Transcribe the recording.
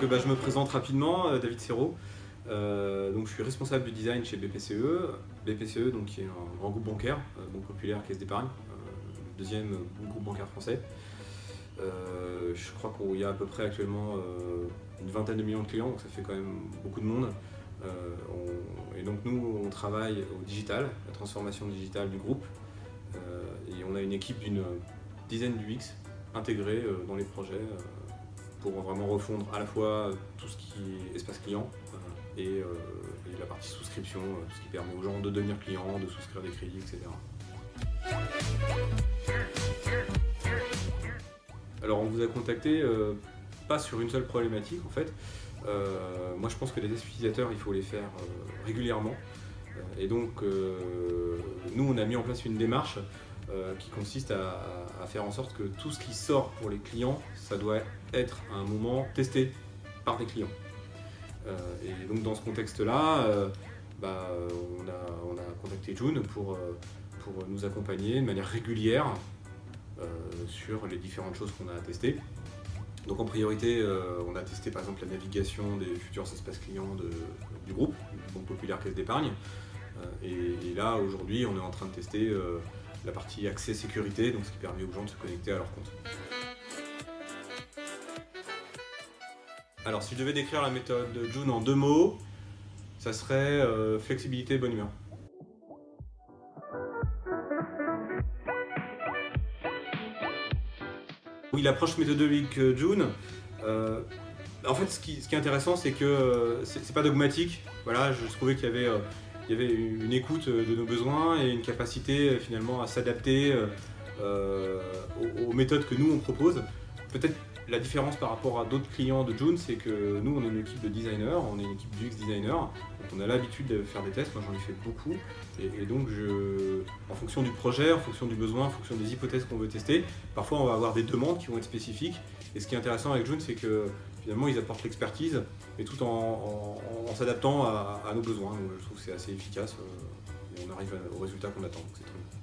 Donc je me présente rapidement, David Serrault. Donc je suis responsable du design chez BPCE. BPCE donc, qui est un grand groupe bancaire, Banque Populaire, Caisse d'Épargne, deuxième groupe bancaire français. Je crois qu'il y a à peu près actuellement une vingtaine de millions de clients, donc ça fait quand même beaucoup de monde. Et donc nous on travaille au digital, la transformation digitale du groupe, et on a une équipe d'une dizaine d'UX intégrée dans les projets pour vraiment refondre à la fois tout ce qui est espace client et la partie souscription, tout ce qui permet aux gens de devenir clients, de souscrire des crédits, etc. Alors on vous a contacté pas sur une seule problématique en fait. Moi je pense que les tests utilisateurs il faut les faire régulièrement. Et donc nous on a mis en place une démarche qui consiste à faire en sorte que tout ce qui sort pour les clients, ça doit être à un moment testé par des clients. Et donc dans ce contexte-là, on a contacté June pour nous accompagner de manière régulière sur les différentes choses qu'on a testées. Donc en priorité, on a testé par exemple la navigation des futurs espaces clients du groupe, Banque Populaire, Caisse d'Épargne. Et là aujourd'hui, on est en train de tester la partie accès sécurité, donc ce qui permet aux gens de se connecter à leur compte. Alors si je devais décrire la méthode de June en 2 mots, ça serait flexibilité et bonne humeur. Oui, l'approche méthodologique June, en fait ce qui est intéressant c'est que c'est pas dogmatique. Voilà, je trouvais qu'il y avait une écoute de nos besoins et une capacité finalement à s'adapter aux méthodes que nous on propose. Peut-être la différence par rapport à d'autres clients de June, c'est que nous on est une équipe de designers, on est une équipe d'UX designers, donc on a l'habitude de faire des tests, moi j'en ai fait beaucoup, et donc en fonction du projet, en fonction du besoin, en fonction des hypothèses qu'on veut tester, parfois on va avoir des demandes qui vont être spécifiques, et ce qui est intéressant avec June c'est que finalement ils apportent l'expertise, mais tout en s'adaptant à nos besoins, donc je trouve que c'est assez efficace, et on arrive au résultat qu'on attend, donc c'est très bien.